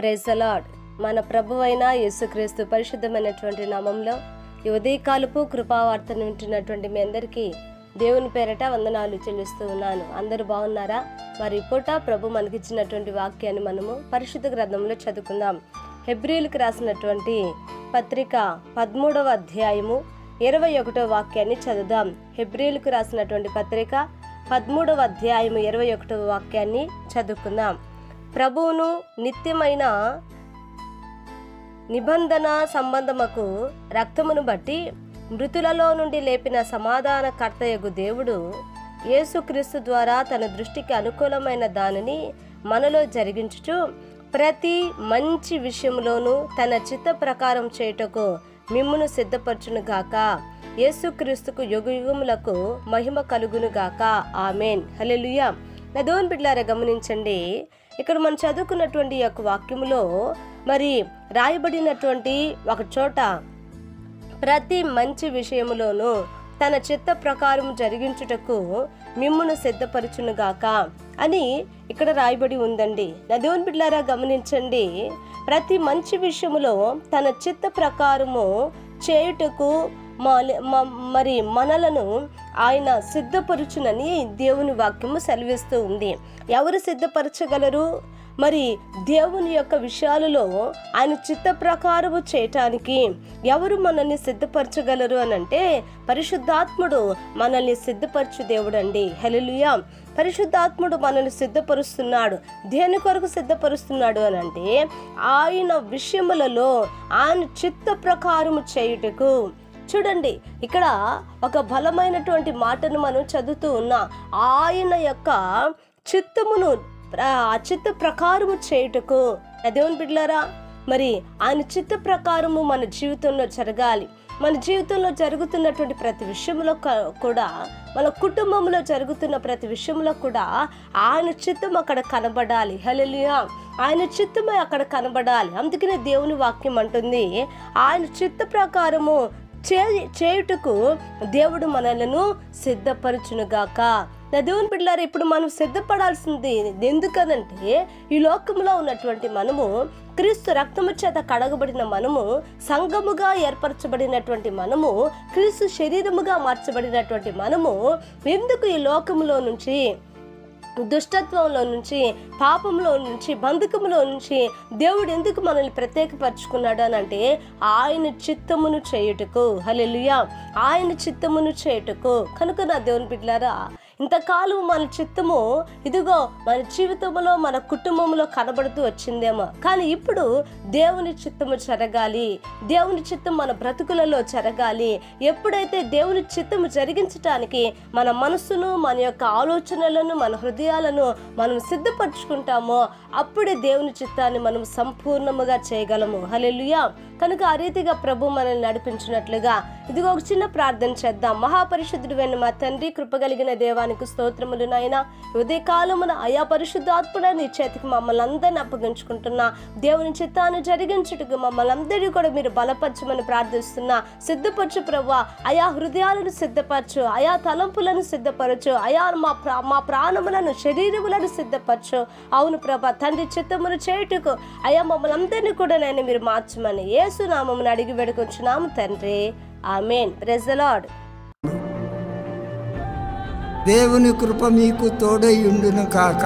Praise the lord. మన ప్రభువైన యేసుక్రీస్తు పరిశుద్ధమైనటువంటి నామంలో ఈ ఉదయకాలపు కృపావార్తను వింటున్నటువంటి మీ అందరికీ దేవుని పేరట వందనాలు చెల్లిస్తూ ఉన్నాను. అందరూ బాగున్నారా? మరి పూట ప్రభు మనకిచ్చినటువంటి వాక్యాన్ని మనము పరిశుద్ధ గ్రంథంలో చదువుకుందాం. హెబ్రీయులకు రాసినటువంటి పత్రిక 13వ అధ్యాయము 21వ వాక్యాన్ని చదువుదాం. హెబ్రీయులకు రాసినటువంటి పత్రిక 13వ అధ్యాయము 21వ వాక్యాన్ని చదువుకుందాం. ప్రభువును నిత్యమైన నిబంధన సంబంధముకు రక్తమును బట్టి మృతులలో నుండి లేపిన సమాధాన కర్తయగు దేవుడు యేసుక్రీస్తు ద్వారా తన దృష్టికి అనుకూలమైన దానిని మనలో జరిగించుచు ప్రతి మంచి విషయంలోనూ తన చిత్త ప్రకారం చేయుటకు మిమ్మును సిద్ధపరచును గాక. యేసుక్రీస్తుకు యుగయుగములకు మహిమ కలుగును గాక. ఆమేన్. హల్లెలూయా. నా దేవుని బిడ్డలారా గమనించండి, ఇక్కడ మనం చదువుకున్నటువంటి ఈ యొక్క వాక్యములో మరి రాయబడినటువంటి ఒక చోట ప్రతి మంచి విషయములోనూ తన చిత్త ప్రకారం జరిగించుటకు మిమ్మును సిద్ధపరచునుగాక అని ఇక్కడ రాయబడి ఉందండి. నా దేవుని బిడ్డలారా గమనించండి, ప్రతి మంచి విషయములో తన చిత్త ప్రకారము చేయుటకు మరి మనలను ఆయన సిద్ధపరచునని దేవుని వాక్యము సెలవిస్తూ ఉంది. ఎవరు సిద్ధపరచగలరు? మరి దేవుని యొక్క విషయాలలో ఆయన చిత్త ప్రకారము చేయటానికి ఎవరు మనల్ని సిద్ధపరచగలరు అని అంటే పరిశుద్ధాత్ముడు మనల్ని సిద్ధపరచు దేవుడు అండి. హల్లెలూయా. పరిశుద్ధాత్ముడు మనల్ని సిద్ధపరుస్తున్నాడు. దేని కొరకు సిద్ధపరుస్తున్నాడు అని అంటే ఆయన విషయములలో ఆయన చిత్త ప్రకారము చేయుటకు. చూడండి, ఇక్కడ ఒక బలమైనటువంటి మాటను మనం చదువుతూ ఉన్నాం. ఆయన యొక్క చిత్తమును ఆ చిత్త ప్రకారము చేయుటకు. దేవుని బిడ్డలారా, మరి ఆయన చిత్త ప్రకారము మన జీవితంలో జరగాలి. మన జీవితంలో జరుగుతున్నటువంటి ప్రతి విషయంలో కూడా, మన కుటుంబంలో జరుగుతున్న ప్రతి విషయంలో కూడా ఆయన చిత్తం అక్కడ కనబడాలి. హల్లెలూయా. ఆయన చిత్తమే అక్కడ కనబడాలి. అందుకనే దేవుని వాక్యం అంటుంది, ఆయన చిత్త ప్రకారము చేయుటకు దేవుడు మనలను సిద్ధపరచునుగాక. నా దేవుని బిడ్డలారా, ఇప్పుడు మనం సిద్ధపడాల్సింది ఎందుకనంటే ఈ లోకంలో ఉన్నటువంటి మనము, క్రీస్తు రక్తము చేత కడగబడిన మనము, సంఘముగా ఏర్పరచబడినటువంటి మనము, క్రీస్తు శరీరముగా మార్చబడినటువంటి మనము ఎందుకు ఈ లోకములో నుంచి, దుష్టత్వంలో నుంచి, పాపంలో నుంచి, బంధకములో నుంచి దేవుడు ఎందుకు మనల్ని ప్రత్యేకపరచుకున్నాడు అని అంటే ఆయన చిత్తమును చేయుటకు. హల్లెలూయా. ఆయన చిత్తమును చేయుటకు. కనుక నా దేవుని బిడ్డలారా, ఇంతకాలం మన చిత్తము ఇదిగో మన జీవితంలో, మన కుటుంబంలో కనబడుతూ వచ్చిందేమో, కానీ ఇప్పుడు దేవుని చిత్తము జరగాలి. దేవుని చిత్తం మన బ్రతుకులలో జరగాలి. ఎప్పుడైతే దేవుని చిత్తము జరిగించటానికి మన మనస్సును, మన యొక్క ఆలోచనలను, మన హృదయాలను మనం సిద్ధపరచుకుంటామో అప్పుడే దేవుని చిత్తాన్ని మనం సంపూర్ణముగా చేయగలము. హల్లెలూయా. కనుక ఆ రీతిగా ప్రభు మనల్ని నడిపించినట్లుగా ఇదిగో ఒక చిన్న ప్రార్థన చేద్దాం. మహాపరిశుద్ధుడైన మా తండ్రి, కృపగలిగిన దేవానికి స్తోత్రములు నాయన. ఉదయకాలమున అయా పరిశుద్ధాత్ముడా నీ చేతికి మమ్మల్ని అందరినీ అప్పగించుకుంటున్నా. దేవుని చిత్తాన్ని జరిగించుటకు మమ్మల్ని అందరినీ కూడా మీరు బలపరచమని ప్రార్థిస్తున్నా. సిద్ధపరచు ప్రభు. అయా హృదయాలను సిద్ధపరచు, అయా తలంపులను సిద్ధపరచు, అయా మా ప్రాణములను, శరీరములను సిద్ధపరచు. అవును ప్రభా, తండ్రి చిత్తమును చేయుటకు అయా మమ్మల్ని అందరినీ కూడా నేను మీరు మార్చమని యేసు నామమున అడిగి వేడుకొంచున్నాము తండ్రి. ఆమేన్. Praise the Lord. దేవుని కృప మీకు తోడై ఉండును కాక.